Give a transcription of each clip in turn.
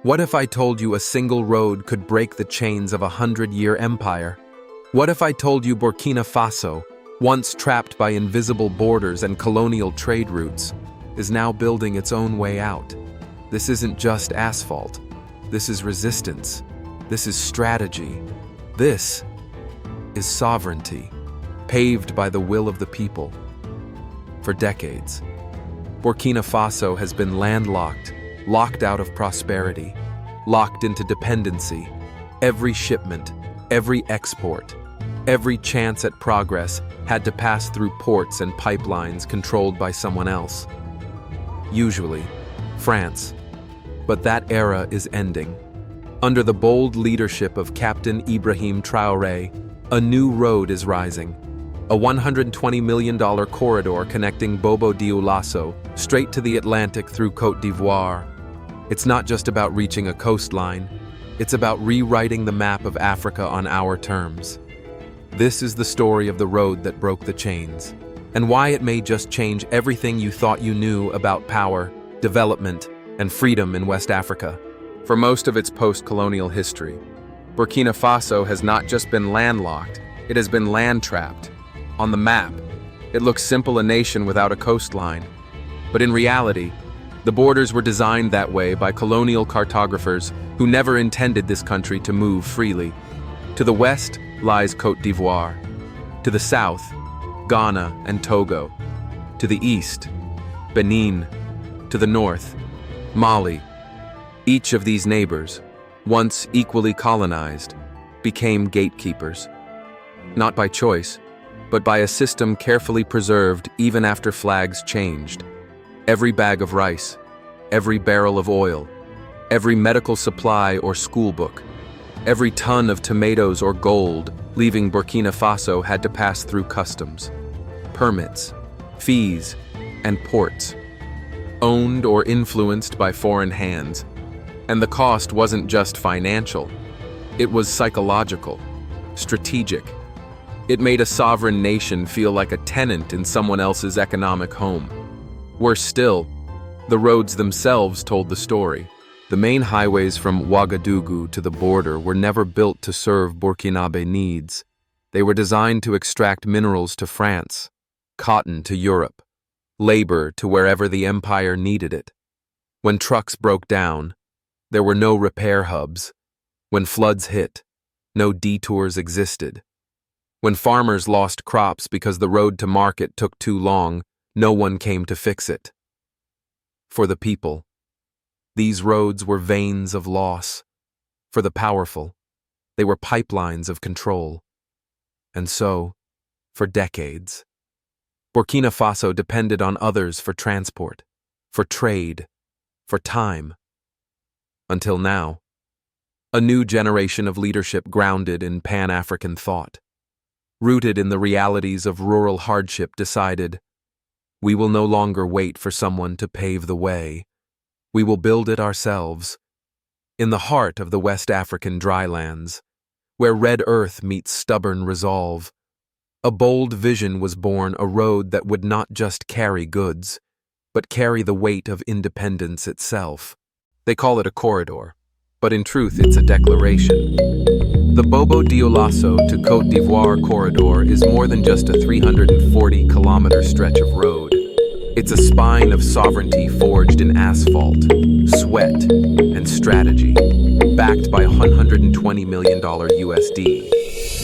What if I told you a single road could break the chains of a 100-year empire? What if I told you Burkina Faso, once trapped by invisible borders and colonial trade routes, is now building its own way out? This isn't just asphalt. This is resistance. This is strategy. This is sovereignty, paved by the will of the people. For decades, Burkina Faso has been landlocked, locked out of prosperity, locked into dependency. Every shipment, every export, every chance at progress had to pass through ports and pipelines controlled by someone else. Usually, France. But that era is ending. Under the bold leadership of Captain Ibrahim Traoré, a new road is rising. A $120 million corridor connecting Bobo-Dioulasso straight to the Atlantic through Côte d'Ivoire. It's not just about reaching a coastline, it's about rewriting the map of Africa on our terms. This is the story of the road that broke the chains, and why it may just change everything you thought you knew about power, development, and freedom in West Africa. For most of its post-colonial history, Burkina Faso has not just been landlocked, it has been land-trapped. On the map, it looks simple, a nation without a coastline. But in reality, the borders were designed that way by colonial cartographers who never intended this country to move freely. To the west lies Côte d'Ivoire. To the south, Ghana and Togo. To the east, Benin. To the north, Mali. Each of these neighbors, once equally colonized, became gatekeepers. Not by choice, but by a system carefully preserved even after flags changed. Every bag of rice, every barrel of oil, every medical supply or school book, every ton of tomatoes or gold leaving Burkina Faso had to pass through customs, permits, fees, and ports, owned or influenced by foreign hands. And the cost wasn't just financial, it was psychological, strategic. It made a sovereign nation feel like a tenant in someone else's economic home. Worse still, the roads themselves told the story. The main highways from Ouagadougou to the border were never built to serve Burkinabe needs. They were designed to extract minerals to France, cotton to Europe, labor to wherever the empire needed it. When trucks broke down, there were no repair hubs. When floods hit, no detours existed. When farmers lost crops because the road to market took too long, no one came to fix it. For the people, these roads were veins of loss. For the powerful, they were pipelines of control. And so, for decades, Burkina Faso depended on others for transport, for trade, for time. Until now, a new generation of leadership grounded in Pan-African thought, rooted in the realities of rural hardship, decided, we will no longer wait for someone to pave the way. We will build it ourselves. In the heart of the West African drylands, where red earth meets stubborn resolve, a bold vision was born, a road that would not just carry goods, but carry the weight of independence itself. They call it a corridor, but in truth it's a declaration. The Bobo-Dioulasso to Côte d'Ivoire corridor is more than just a 340-kilometer stretch of road. It's a spine of sovereignty forged in asphalt, sweat, and strategy, backed by $120 million USD.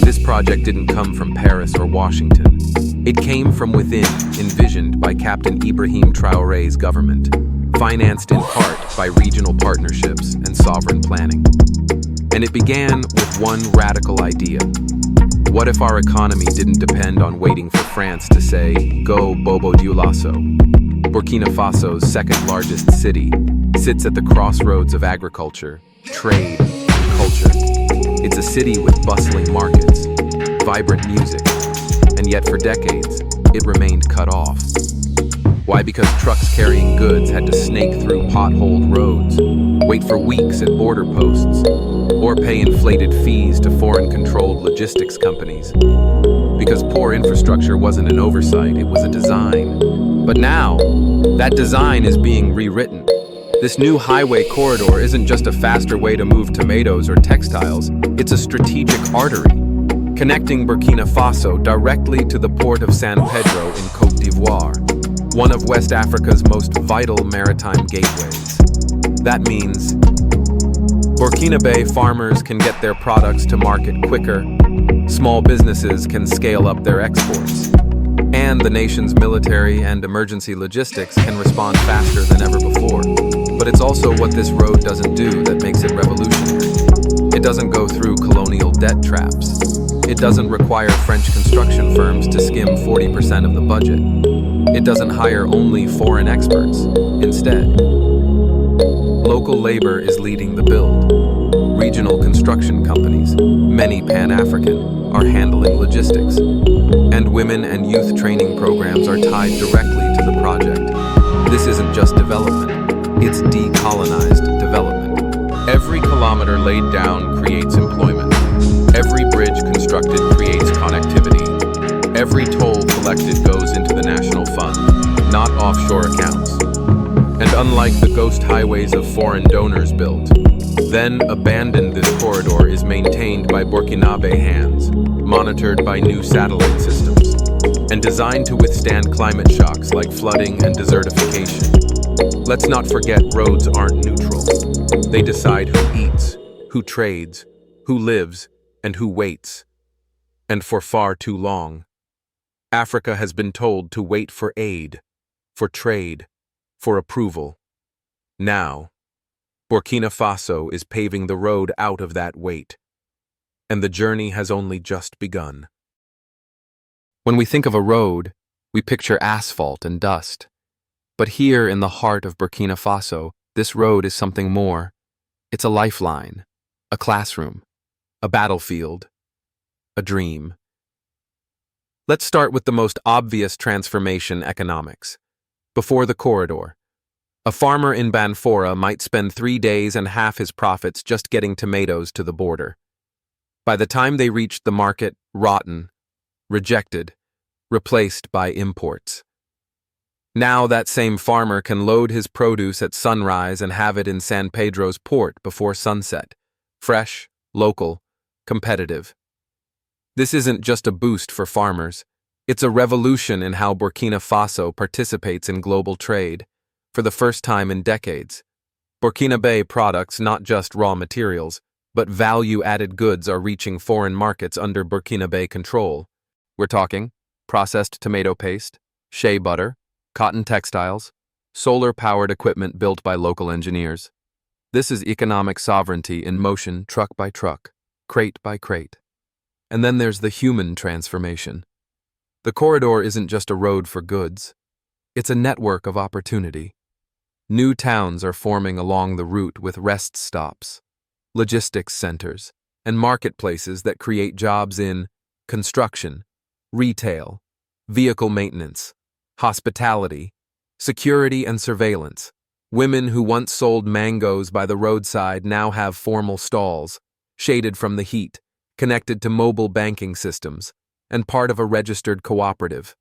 This project didn't come from Paris or Washington. It came from within, envisioned by Captain Ibrahim Traoré's government, financed in part by regional partnerships and sovereign planning. And it began with one radical idea. What if our economy didn't depend on waiting for France to say, go Bobo-Dioulasso? Burkina Faso's second largest city sits at the crossroads of agriculture, trade, and culture. It's a city with bustling markets, vibrant music, and yet for decades, it remained cut off. Why? Because trucks carrying goods had to snake through potholed roads, wait for weeks at border posts, or pay inflated fees to foreign-controlled logistics companies. Because poor infrastructure wasn't an oversight, it was a design. But now, that design is being rewritten. This new highway corridor isn't just a faster way to move tomatoes or textiles, it's a strategic artery, connecting Burkina Faso directly to the port of San Pedro in Côte d'Ivoire, one of West Africa's most vital maritime gateways. That means Burkina Faso farmers can get their products to market quicker, small businesses can scale up their exports, and the nation's military and emergency logistics can respond faster than ever before. But it's also what this road doesn't do that makes it revolutionary. It doesn't go through colonial debt traps. It doesn't require French construction firms to skim 40% of the budget. It doesn't hire only foreign experts. Instead, local labor is leading the build. Regional construction companies, many Pan-African, are handling logistics. And women and youth training programs are tied directly to the project. This isn't just development, it's decolonized development. Every kilometer laid down creates employment. Every bridge constructed creates connectivity. Every toll collected goes into the national fund, not offshore accounts. And unlike the ghost highways of foreign donors built, then abandoned, this corridor is maintained by Burkinabe hands, monitored by new satellite systems, and designed to withstand climate shocks like flooding and desertification. Let's not forget, roads aren't neutral. They decide who eats, who trades, who lives, and who waits. And for far too long, Africa has been told to wait for aid, for trade, for approval. Now, Burkina Faso is paving the road out of that wait, and the journey has only just begun. When we think of a road, we picture asphalt and dust. But here in the heart of Burkina Faso, this road is something more. It's a lifeline, a classroom, a battlefield, a dream. Let's start with the most obvious transformation: economics. Before the corridor, a farmer in Banfora might spend 3 days and half his profits just getting tomatoes to the border. By the time they reached the market, rotten, rejected, replaced by imports. Now that same farmer can load his produce at sunrise and have it in San Pedro's port before sunset. Fresh, local, competitive. This isn't just a boost for farmers. It's a revolution in how Burkina Faso participates in global trade. For the first time in decades, Burkina Faso products, not just raw materials, but value-added goods, are reaching foreign markets under Burkina Faso control. We're talking processed tomato paste, shea butter, cotton textiles, solar-powered equipment built by local engineers. This is economic sovereignty in motion, truck by truck, crate by crate. And then there's the human transformation. The corridor isn't just a road for goods. It's a network of opportunity. New towns are forming along the route with rest stops, logistics centers, and marketplaces that create jobs in construction, retail, vehicle maintenance, hospitality, security and surveillance. Women who once sold mangoes by the roadside now have formal stalls, shaded from the heat, connected to mobile banking systems, and part of a registered cooperative.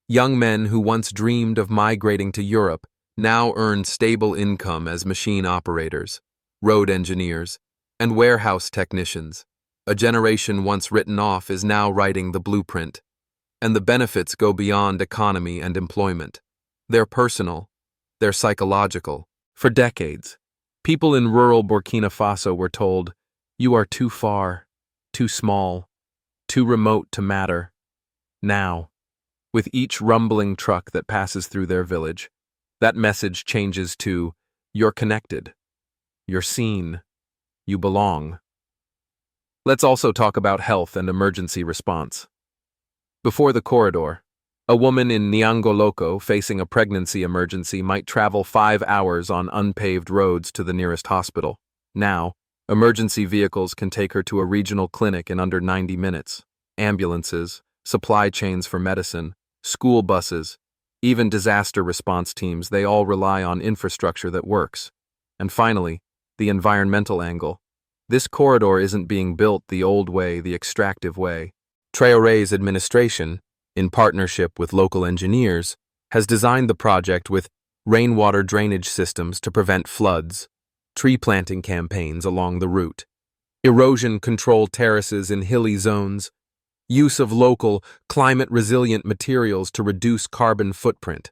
Young men who once dreamed of migrating to Europe now earn stable income as machine operators, road engineers, and warehouse technicians. A generation once written off is now writing the blueprint, and the benefits go beyond economy and employment. They're personal, they're psychological. For decades, people in rural Burkina Faso were told, "You are too far, too small, too remote to matter." Now, with each rumbling truck that passes through their village, that message changes to, "You're connected, you're seen, you belong." Let's also talk about health and emergency response. Before the corridor, a woman in Nyangoloko facing a pregnancy emergency might travel 5 hours on unpaved roads to the nearest hospital. Now, emergency vehicles can take her to a regional clinic in under 90 minutes. Ambulances, supply chains for medicine, school buses, even disaster response teams, they all rely on infrastructure that works. And finally, the environmental angle. This corridor isn't being built the old way, the extractive way. TRAORE'S administration, in partnership with local engineers, has designed the project with rainwater drainage systems to prevent floods, tree planting campaigns along the route, erosion control terraces in hilly zones, use of local, climate-resilient materials to reduce carbon footprint.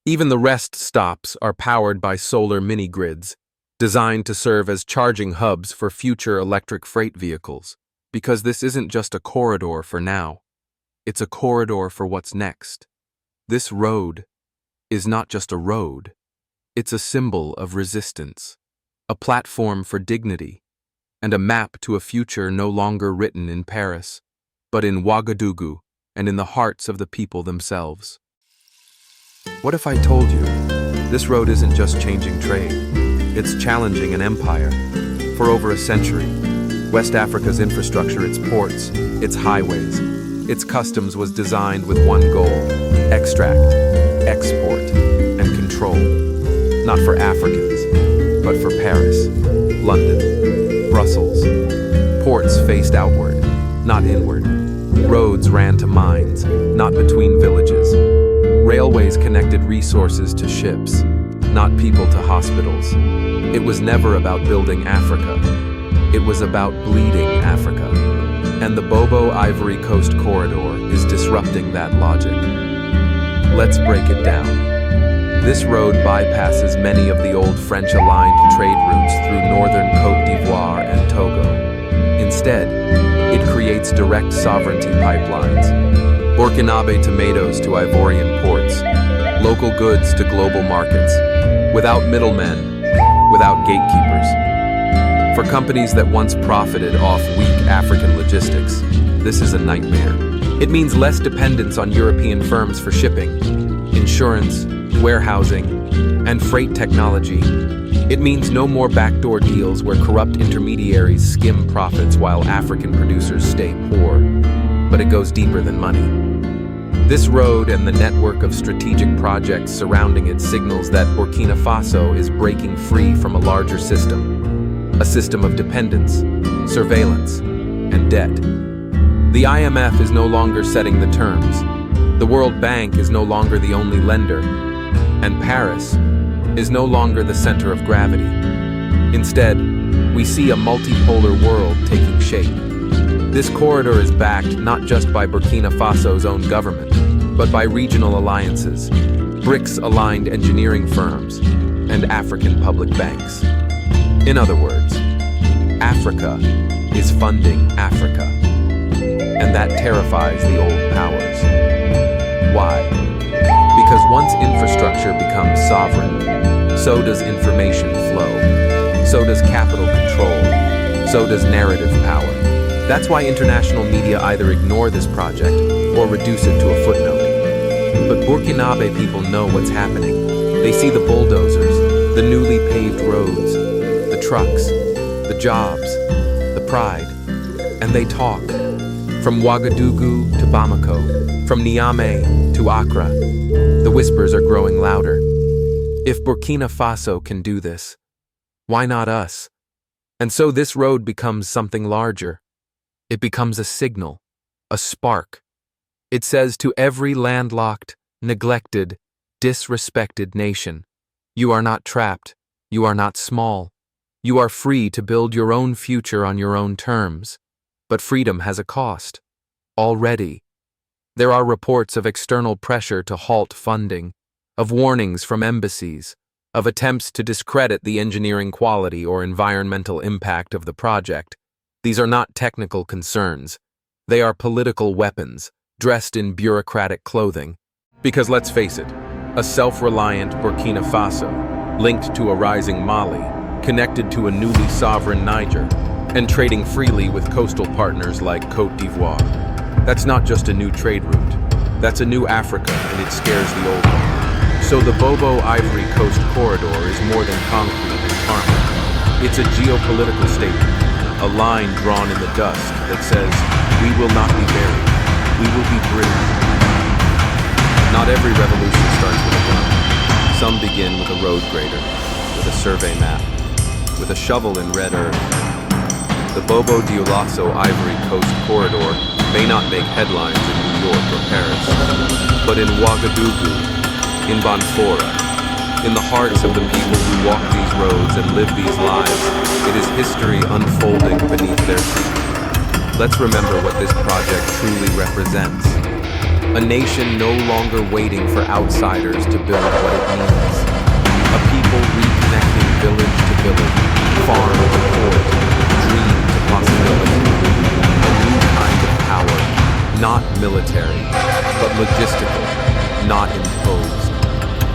Even the rest stops are powered by solar mini-grids, designed to serve as charging hubs for future electric freight vehicles, because this isn't just a corridor for now, it's a corridor for what's next. This road is not just a road, it's a symbol of resistance, a platform for dignity, and a map to a future no longer written in Paris, but in Ouagadougou and in the hearts of the people themselves. What if I told you, this road isn't just changing trade, it's challenging an empire. For over a century, West Africa's infrastructure, its ports, its highways, its customs was designed with one goal: extract, export, and control. Not for Africans, but for Paris, London, Brussels. Ports faced outward, not inward. Roads ran to mines, not between villages. Railways connected resources to ships, not people to hospitals. It was never about building Africa. It was about bleeding Africa. And the Bobo-Ivory Coast corridor is disrupting that logic. Let's break it down. This road bypasses many of the old French-aligned trade routes through northern Côte d'Ivoire and Togo. Instead, it creates direct sovereignty pipelines. Burkinabe tomatoes to Ivorian ports, local goods to global markets, without middlemen, without gatekeepers. For companies that once profited off weak African logistics, this is a nightmare. It means less dependence on European firms for shipping, insurance, warehousing, and freight technology. It means no more backdoor deals where corrupt intermediaries skim profits while African producers stay poor. But it goes deeper than money. This road and the network of strategic projects surrounding it signals that Burkina Faso is breaking free from a larger system, a system of dependence, surveillance, and debt. The IMF is no longer setting the terms. The World Bank is no longer the only lender, and Paris is no longer the center of gravity. Instead, we see a multipolar world taking shape. This corridor is backed not just by Burkina Faso's own government, but by regional alliances, BRICS-aligned engineering firms, and African public banks. In other words, Africa is funding Africa, and that terrifies the old powers. Why? Because once infrastructure becomes sovereign, so does information flow, so does capital control, so does narrative power. That's why international media either ignore this project or reduce it to a footnote. But Burkinabe people know what's happening. They see the bulldozers, the newly paved roads, the trucks, the jobs, the pride, and they talk. From Ouagadougou to Bamako, from Niamey to Accra, the whispers are growing louder. If Burkina Faso can do this, why not us? And so this road becomes something larger. It becomes a signal, a spark. It says to every landlocked, neglected, disrespected nation, you are not trapped, you are not small. You are free to build your own future on your own terms. But freedom has a cost. Already, there are reports of external pressure to halt funding, of warnings from embassies, of attempts to discredit the engineering quality or environmental impact of the project. These are not technical concerns. They are political weapons, dressed in bureaucratic clothing. Because let's face it, a self-reliant Burkina Faso, linked to a rising Mali, connected to a newly sovereign Niger, and trading freely with coastal partners like Côte d'Ivoire. That's not just a new trade route. That's a new Africa, and it scares the old one. So the Bobo-Ivory Coast corridor is more than concrete and karma. It's a geopolitical statement, a line drawn in the dust that says, we will not be buried, we will be brilliant. Not every revolution starts with a gun. Some begin with a road grader, with a survey map, with a shovel in red earth. The Bobo-Dioulasso Ivory Coast corridor may not make headlines in New York or Paris, but in Ouagadougou, in Banfora, In the hearts of the people who walk these roads and live these lives, it is history unfolding beneath their feet. Let's remember what this project truly represents. A nation no longer waiting for outsiders to build what it needs. A people reconnecting village to village, farm to port, dream to possibility. A new kind of power, not military, but logistical, not imposed,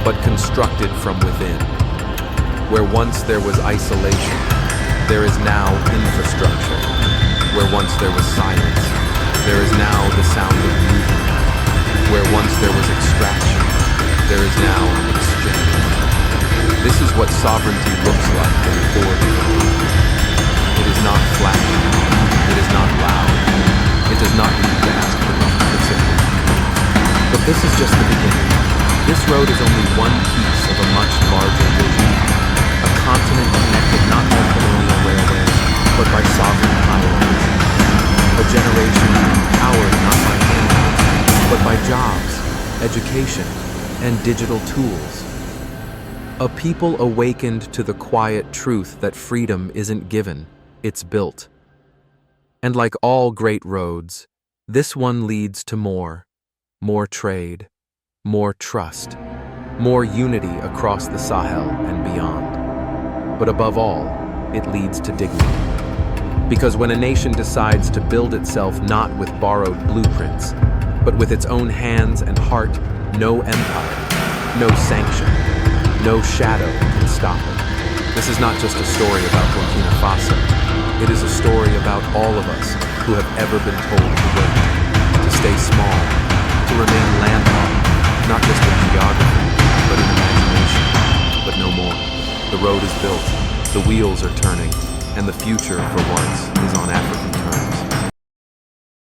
but constructed from within. Where once there was isolation, there is now infrastructure. Where once there was silence, there is now the sound of movement. Where once there was extraction, there is now exchange. This is what sovereignty looks like in 4D. It is not flashy. It is not loud. It does not need to ask permission. It's simple. But this is just the beginning. This road is only one piece of a much larger vision. A continent connected not by colonial railways, but by sovereign highways. A generation empowered not by handouts, but by jobs, education, and digital tools. A people awakened to the quiet truth that freedom isn't given, it's built. And like all great roads, this one leads to more trade, more trust, more unity across the Sahel and beyond. But above all, it leads to dignity. Because when a nation decides to build itself not with borrowed blueprints, but with its own hands and heart, no empire, no sanction, no shadow can stop it. This is not just a story about Burkina Faso. It is a story about all of us who have ever been told to wait, to stay small, to remain landlocked, not just in geography, but in imagination. But no more. The road is built, the wheels are turning, and the future, for once, is on